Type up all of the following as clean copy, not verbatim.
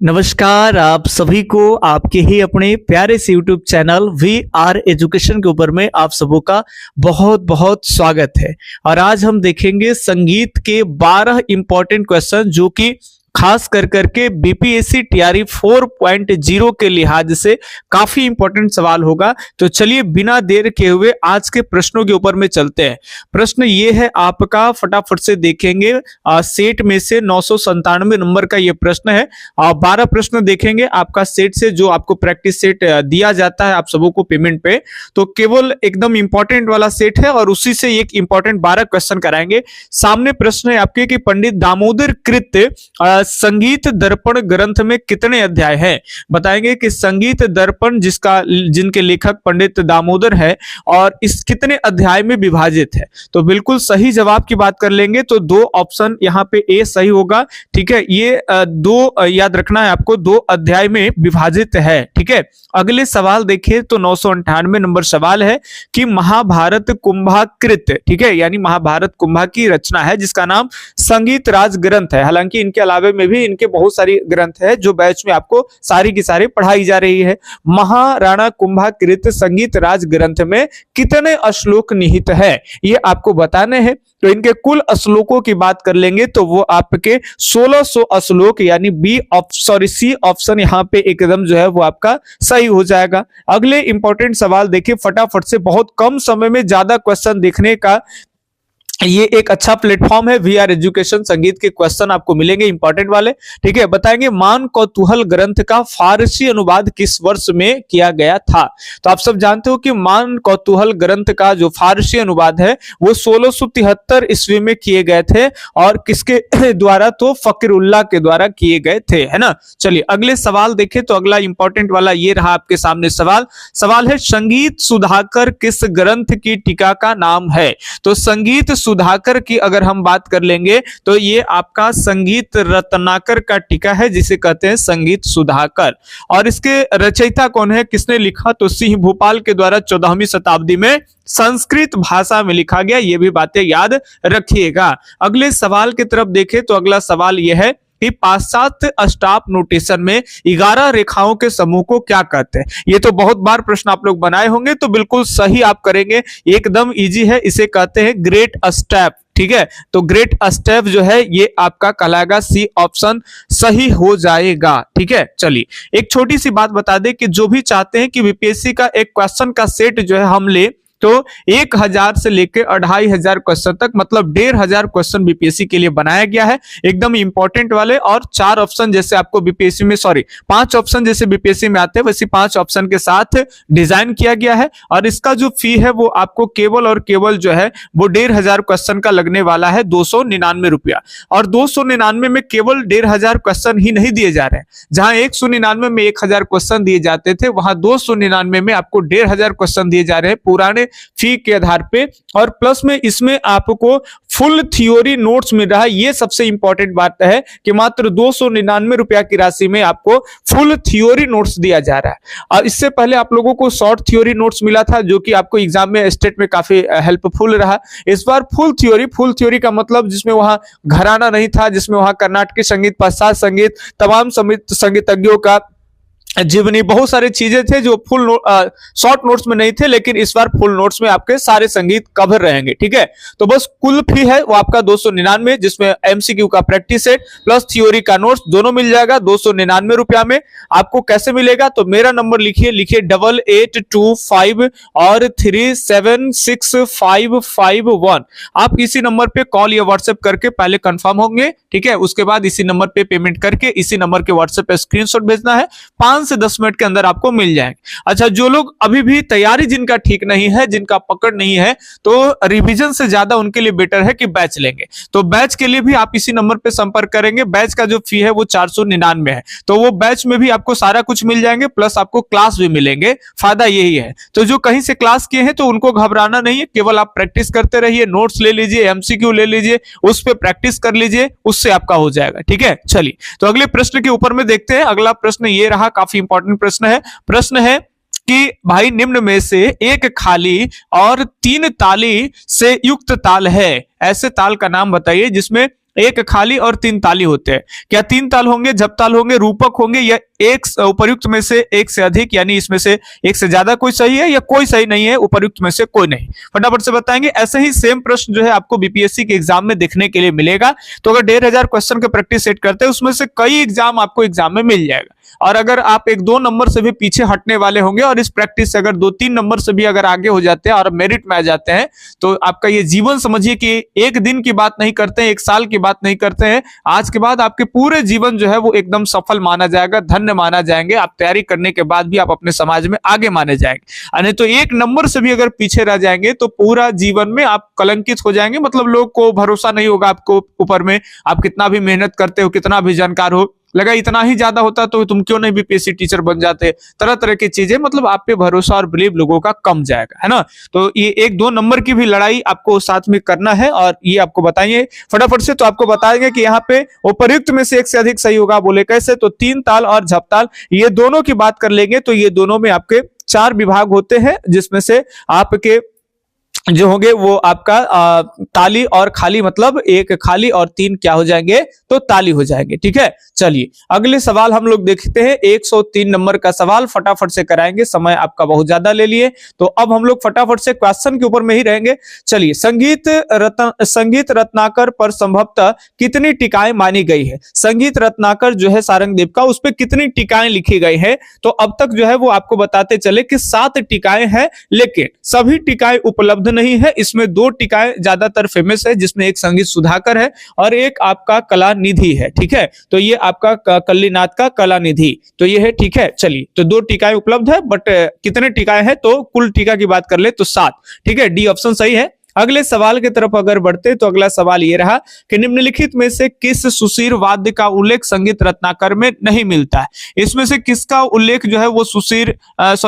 नमस्कार आप सभी को आपके ही अपने प्यारे से YouTube चैनल VR एजुकेशन के ऊपर में आप सबों का बहुत बहुत स्वागत है। और आज हम देखेंगे संगीत के 12 इंपॉर्टेंट क्वेश्चन जो कि खास कर करके बीपीएससी टीआरई 4.0 के लिहाज से काफी इंपॉर्टेंट सवाल होगा। तो चलिए बिना देर किए हुए आज के प्रश्नों के ऊपर में चलते हैं। प्रश्न ये है आपका, फटाफट से देखेंगे। सेट में से 997 नंबर का ये प्रश्न है। 12 प्रश्न देखेंगे आपका सेट से, जो आपको प्रैक्टिस सेट दिया जाता है आप सबों को पेमेंट पे। तो केवल एकदम इंपॉर्टेंट वाला सेट है और उसी से एक इंपॉर्टेंट 12 क्वेश्चन कराएंगे। सामने प्रश्न है आपके कि पंडित दामोदर कृत संगीत दर्पण ग्रंथ में कितने अध्याय हैं। बताएंगे कि संगीत दर्पण जिनके लेखक पंडित दामोदर है और इस कितने अध्याय में विभाजित है। तो बिल्कुल सही जवाब की बात कर लेंगे तो 2 ऑप्शन यहाँ पे ए सही होगा। ठीक है, ये 2 याद रखना है आपको, 2 अध्याय में विभाजित है। ठीक है, अगले सवाल देखिए तो 998 नंबर सवाल है कि महाभारत कुंभाकृत, ठीक है, यानी महाभारत कुंभा की रचना है जिसका नाम संगीत राज ग्रंथ है। हालांकि इनके अलावे में भी इनके बहुत सारी ग्रंथ है जो बैच में आपको सारी की सारी पढ़ाई जा रही है। महाराणा कुंभाकृत संगीत राज ग्रंथ में कितने श्लोक निहित है ये आपको बताने हैं। तो इनके कुल श्लोकों की बात कर लेंगे तो वो आपके 1600 श्लोक, यानी सी ऑप्शन यहाँ पे एकदम जो है वो आपका सही हो जाएगा। अगले इंपॉर्टेंट सवाल देखिए फटाफट से, बहुत कम समय में ज्यादा क्वेश्चन देखने का ये एक अच्छा प्लेटफॉर्म है। VR एजुकेशन संगीत के क्वेश्चन आपको मिलेंगे इंपॉर्टेंट वाले। ठीक है, बताएंगे मान कौतूहल ग्रंथ का फारसी अनुवाद किस वर्ष में किया गया था। तो आप सब जानते हो कि मान कौतूहल ग्रंथ का जो फारसी अनुवाद है वो 1673 ईस्वी में किए गए थे और किसके द्वारा, तो फकीरुल्लाह के द्वारा किए गए थे, है ना। चलिए अगले सवाल देखें तो अगला इंपॉर्टेंट वाला ये रहा आपके सामने सवाल है संगीत सुधाकर किस ग्रंथ की टीका का नाम है। तो संगीत सुधाकर की अगर हम बात कर लेंगे तो ये आपका संगीत रत्नाकर का टीका है जिसे कहते हैं संगीत सुधाकर। और इसके रचयिता कौन है, किसने लिखा, तो सिंह भूपाल के द्वारा 14वीं शताब्दी में संस्कृत भाषा में लिखा गया। ये भी बातें याद रखिएगा। अगले सवाल की तरफ देखें तो अगला सवाल यह है कि पाश्चात्य स्टॉप नोटेशन में 11 रेखाओं के समूह को क्या कहते हैं। ये तो बहुत बार प्रश्न आप लोग बनाए होंगे, तो बिल्कुल सही आप करेंगे, एकदम इजी है। इसे कहते हैं ग्रेट स्टेप। ठीक है, तो ग्रेट स्टेप जो है ये आपका कहलाएगा सी ऑप्शन सही हो जाएगा। ठीक है, चलिए एक छोटी सी बात बता दें कि जो भी चाहते हैं कि बीपीएससी का एक क्वेश्चन का सेट जो है हम ले, तो 1000 से लेकर 2500 क्वेश्चन तक, मतलब 1500 क्वेश्चन बीपीएससी के लिए बनाया गया है, एकदम इंपॉर्टेंट वाले। और 4 ऑप्शन जैसे आपको बीपीएससी में 5 ऑप्शन जैसे बीपीएससी में आते हैं वैसे 5 ऑप्शन के साथ डिजाइन किया गया है। और इसका जो फी है वो आपको केवल और केवल जो है वो 1500 क्वेश्चन का लगने वाला है 299 रुपया। और 299 में केवल 1500 क्वेश्चन ही नहीं दिए जा रहे हैं। जहां 199 में 1000 क्वेश्चन दिए जाते थे, वहां 299 में आपको 1500 क्वेश्चन दिए जा रहे हैं पुराने फी के आधार पे। और प्लस में इसमें आपको फुल थ्योरी नोट्स मिल रहा है। ये सबसे इंपॉर्टेंट बात है कि मात्र 299 रुपया की राशि में आपको फुल थ्योरी नोट्स दिया जा रहा है। और इससे पहले आप लोगों को शॉर्ट थ्योरी नोट्स मिला था जो कि आपको एग्जाम में स्टेट में काफी हेल्पफुल रहा। इस बार फुल थ्योरी का मतलब जिसमें वहां घराना नहीं था, जिसमें वहां कर्नाटकी संगीत, पाश्चात्य संगीत, तमाम संगीतज्ञों का जीवनी, बहुत सारी चीजें थे जो फुल शॉर्ट नोट्स में नहीं थे, लेकिन इस बार फुल नोट्स में आपके सारे संगीत कवर रहेंगे। ठीक है, तो बस कुल फी है वो आपका 299, जिसमें एमसीक्यू का प्रैक्टिस सेट प्लस थ्योरी का नोट्स दोनों मिल जाएगा 299 रुपया में। आपको कैसे मिलेगा, तो मेरा नंबर लिखिए 8825 और 376551। आप इसी नंबर पे कॉल या व्हाट्सएप करके पहले कंफर्म होंगे। ठीक है, उसके बाद इसी नंबर पे पेमेंट करके इसी नंबर के व्हाट्सएप पे स्क्रीनशॉट भेजना है, 5 से 10 मिनट के अंदर आपको मिल जाएंगे। अच्छा, जो लोग अभी भी तैयारी जिनका ठीक नहीं है, जिनका पकड़ नहीं है, तो रिवीजन से ज्यादा उनके लिए बेटर है कि बैच लेंगे। तो बैच के लिए भी आप इसी नंबर पे संपर्क करेंगे। बैच का जो फी है वो 499 है, तो वो बैच में भी आपको सारा कुछ मिल जाएंगे, प्लस आपको क्लास भी मिलेंगे। फायदा यही है। तो जो कहीं से क्लास किए हैं तो उनको घबराना नहीं है, केवल आप प्रैक्टिस करते रहिए, नोट्स ले लीजिए, एमसीक्यू ले लीजिए, उस पर प्रैक्टिस कर लीजिए, उससे आपका हो जाएगा। ठीक है, चलिए तो अगले प्रश्न के ऊपर में देखते हैं। अगला प्रश्न ये रहा, काफी इंपॉर्टेंट प्रश्न है कि भाई निम्न में से एक खाली और 3 ताली से युक्त ताल है, ऐसे ताल का नाम बताइए जिसमें एक खाली और 3 ताली होते हैं। क्या 3 ताल होंगे, झपताल होंगे, रूपक होंगे, या एक उपर्युक्त में से एक से अधिक, यानी इसमें से एक से ज्यादा कोई सही है या कोई सही नहीं है, उपर्युक्त में से कोई नहीं? फटाफट से बताएंगे। ऐसे ही सेम प्रश्न जो है आपको बीपीएससी के एग्जाम में देखने के लिए मिलेगा। तो अगर 1500 क्वेश्चन के प्रैक्टिस सेट करते हैं, उसमें से कई एग्जाम आपको एग्जाम में मिल जाएगा। और अगर आप 1-2 नंबर से भी पीछे हटने वाले होंगे और इस प्रैक्टिस से अगर 2-3 नंबर से भी अगर आगे हो जाते हैं और मेरिट में आ जाते हैं, तो आपका ये जीवन समझिए कि एक दिन की बात नहीं करते हैं, एक साल की बात नहीं करते हैं, आज के बाद आपके पूरे जीवन जो है वो एकदम सफल माना जाएगा, धन्य माना जाएंगे। आप तैयारी करने के बाद भी आप अपने समाज में आगे माने जाएंगे। नहीं तो एक नंबर से भी अगर पीछे रह जाएंगे तो पूरा जीवन में आप कलंकित हो जाएंगे। मतलब लोग को भरोसा नहीं होगा आपको ऊपर में, आप कितना भी मेहनत करते हो, कितना भी जानकार हो, लगा इतना ही ज्यादा होता तो तुम क्यों नहीं बीपीएससी टीचर बन जाते, तरह तरह की चीजें, मतलब आप पे भरोसा और बिलीव लोगों का कम जाएगा, है ना। तो ये 1-2 नंबर की भी लड़ाई आपको साथ में करना है और ये आपको बताइए फटाफट से। तो आपको बताएंगे कि यहाँ पे उपर्युक्त में से एक से अधिक सही होगा, बोले कैसे? तो 3 ताल और झपताल, ये दोनों की बात कर लेंगे तो ये दोनों में आपके 4 विभाग होते हैं, जिसमें से आपके जो होंगे वो आपका ताली और खाली, मतलब एक खाली और 3 क्या हो जाएंगे? तो ताली हो जाएंगे। ठीक है, चलिए अगले सवाल हम लोग देखते हैं। 103 नंबर का सवाल फटाफट से कराएंगे, समय आपका बहुत ज्यादा ले लिए। तो अब हम लोग फटाफट से क्वेश्चन के ऊपर में ही रहेंगे। चलिए, संगीत रत्नाकर पर संभवतः कितनी टीकाएं मानी गई है? संगीत रत्नाकर जो है सारंगदेव का, उस पर कितनी टीकाएं लिखी गई है? तो अब तक जो है वो आपको बताते चले कि 7 टीकाएं हैं, लेकिन सभी टीकाएं उपलब्ध नहीं है। इसमें 2 टीकाएं ज्यादातर फेमस है, जिसमें एक संगीत सुधाकर है और एक आपका कलानिधि है। ठीक है, तो ये आपका कल्लीनाथ का कलानिधि, तो ये है। ठीक है, चलिए, तो 2 टीकाएं उपलब्ध है, बट कितने टीकाएं हैं? तो कुल टीका की बात कर ले तो 7। ठीक है, डी ऑप्शन सही है। अगले सवाल की तरफ अगर बढ़ते तो अगला सवाल ये रहा कि निम्नलिखित में से किस सुशीर वाद्य का उल्लेख संगीत रत्नाकर में नहीं मिलता है? इसमें से किसका उल्लेख जो है वो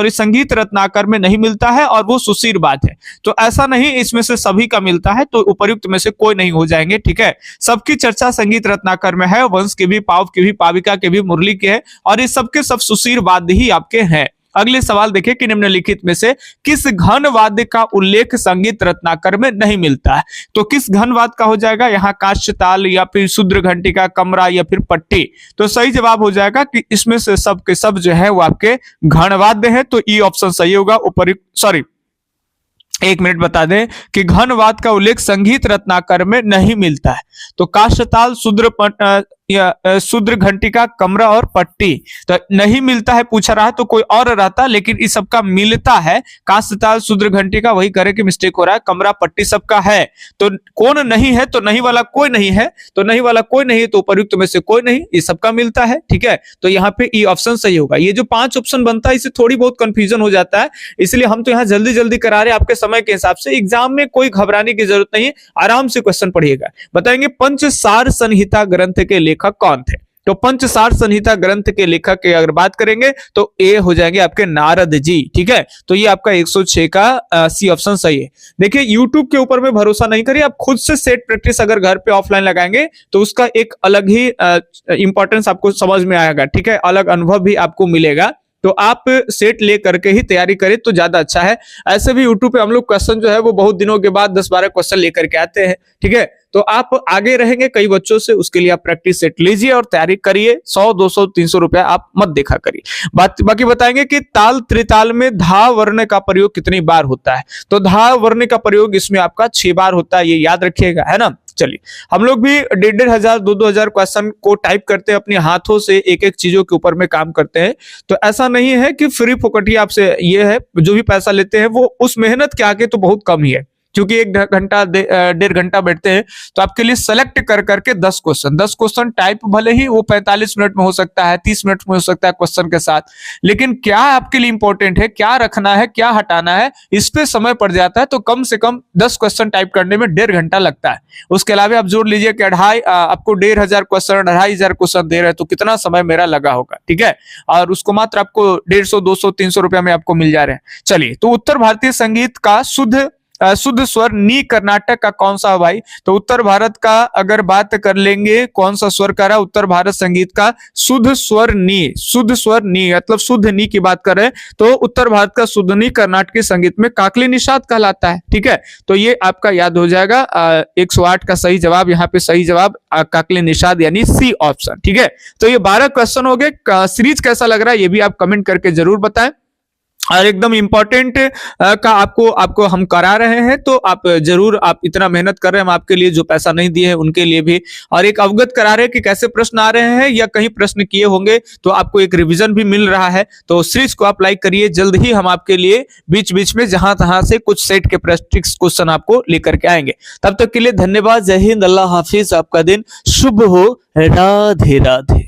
संगीत रत्नाकर में नहीं मिलता है और वो सुशीर वाद्य है? तो ऐसा नहीं, इसमें से सभी का मिलता है, तो उपर्युक्त में से कोई नहीं हो जाएंगे। ठीक है, सबकी चर्चा संगीत रत्नाकर में है, वंश की भी, पाव की भी, पाविका के भी, मुरली के है, और ये सबके सब सुशीर वाद्य ही आपके हैं। अगले सवाल देखिए कि निम्नलिखित में से किस घन वाद्य का उल्लेख संगीत रत्नाकर में नहीं मिलता है? तो किस घन वाद्य का हो जाएगा यहाँ? काष्ठ ताल या फिर शूद्र घंटिका, कमरा या फिर पट्टी? तो सही जवाब हो जाएगा कि इसमें से सब के सब जो है वो आपके घन वाद्य है, तो ई ऑप्शन सही होगा। एक मिनट बता दें कि घन वाद्य का उल्लेख संगीत रत्नाकर में नहीं मिलता है। तो काष्ठताल, शूद्र घंटिका, कमरा और पट्टी तो नहीं मिलता है पूछा रहा, तो कोई और रहता, लेकिन इस सबका मिलता है। काष्ठताल, शूद्र घंटिका, वही करे कि मिस्टेक हो रहा है, कमरा, पट्टी सबका है। तो कौन नहीं है? तो नहीं वाला कोई नहीं है, तो नहीं वाला कोई नहीं, तो उपर्युक्त में से कोई नहीं, ये सबका मिलता है। ठीक है, तो यहाँ पे ई ऑप्शन सही होगा। ये जो 5 ऑप्शन बनता है, इससे थोड़ी बहुत कंफ्यूजन हो जाता है, इसलिए हम तो यहाँ जल्दी जल्दी करा रहे हैं आपके समय के हिसाब से। एग्जाम में कोई घबराने की जरूरत नहीं है, आराम से क्वेश्चन पढ़िएगा। बताएंगे पंचसार संहिता ग्रंथ के लेखक कौन थे? तो पंचसार संहिता ग्रंथ के लेखक की अगर बात करेंगे तो ए हो जाएंगे आपके नारद जी। ठीक है, तो ये आपका 106 का सी ऑप्शन सही है। देखिए, यूट्यूब के ऊपर में भरोसा नहीं करिए, आप खुद से सेट प्रैक्टिस अगर घर पे ऑफलाइन लगाएंगे तो उसका एक अलग ही इंपॉर्टेंस आपको समझ में आएगा। ठीक है, अलग अनुभव भी आपको मिलेगा। तो आप सेट ले करके ही तैयारी करें तो ज्यादा अच्छा है। ऐसे भी यूट्यूब पे हम लोग क्वेश्चन जो है वो बहुत दिनों के बाद 10-12 क्वेश्चन लेकर के आते हैं। ठीक है, तो आप आगे रहेंगे कई बच्चों से, उसके लिए आप प्रैक्टिस सेट लीजिए और तैयारी करिए। 100, 200, 300 रुपया आप मत देखा करिए। बाकी बताएंगे कि ताल त्रिताल में धा वर्ण का प्रयोग कितनी बार होता है? तो धा वर्ण का प्रयोग इसमें आपका 6 बार होता है, ये याद रखिएगा, है ना। चलिए, हम लोग भी 1,500, 2,000 क्वेश्चन को टाइप करते हैं, अपने हाथों से एक एक चीजों के ऊपर में काम करते हैं। तो ऐसा नहीं है कि फ्री फोकटी आपसे ये है, जो भी पैसा लेते हैं वो उस मेहनत के आगे तो बहुत कम ही है, क्योंकि 1 घंटा 1.5 घंटा बैठते हैं तो आपके लिए सेलेक्ट कर करके 10 क्वेश्चन टाइप, भले ही वो 45 मिनट में हो सकता है, 30 मिनट में हो सकता है क्वेश्चन के साथ, लेकिन क्या आपके लिए इंपॉर्टेंट है, क्या रखना है, क्या हटाना है, इस पे समय पड़ जाता है। तो कम से कम 10 क्वेश्चन टाइप करने में 1.5 घंटा लगता है। उसके अलावा आप जोड़ लीजिए कि आपको 1,500 क्वेश्चन, 2,500 क्वेश्चन दे रहे हैं, तो कितना समय मेरा लगा होगा। ठीक है, और उसको मात्र आपको 150, 200, 300 रुपया में आपको मिल जा रहे हैं। चलिए, तो उत्तर भारतीय संगीत का शुद्ध शुद्ध स्वर नी कर्नाटक का कौन सा है भाई? तो उत्तर भारत का अगर बात कर लेंगे कौन सा स्वर का रहा उत्तर भारत संगीत का शुद्ध स्वर नी, शुद्ध स्वर नी मतलब शुद्ध नी की बात कर रहे हैं तो उत्तर भारत का शुद्ध नी कर्नाटकी संगीत में काकली निषाद कहलाता है। ठीक है, तो ये आपका याद हो जाएगा। 108 का सही जवाब, यहाँ पे सही जवाब काकली निषाद यानी सी ऑप्शन। ठीक है, तो ये 12 क्वेश्चन हो गए। सीरीज कैसा लग रहा है ये भी आप कमेंट करके जरूर बताएं। और एकदम इंपॉर्टेंट का आपको हम करा रहे हैं, तो आप जरूर, आप इतना मेहनत कर रहे हैं हम आपके लिए, जो पैसा नहीं दिए हैं उनके लिए भी, और एक अवगत करा रहे हैं कि कैसे प्रश्न आ रहे हैं या कहीं प्रश्न किए होंगे तो आपको एक रिवीजन भी मिल रहा है। तो सीरीज को आप लाइक करिए, जल्द ही हम आपके लिए बीच बीच में जहां तहां से कुछ सेट के प्रैक्टिस क्वेश्चन आपको लेकर के आएंगे। तब तक के लिए धन्यवाद, जय हिंद, अल्लाह हाफिज, आपका दिन शुभ हो, राधे राधे।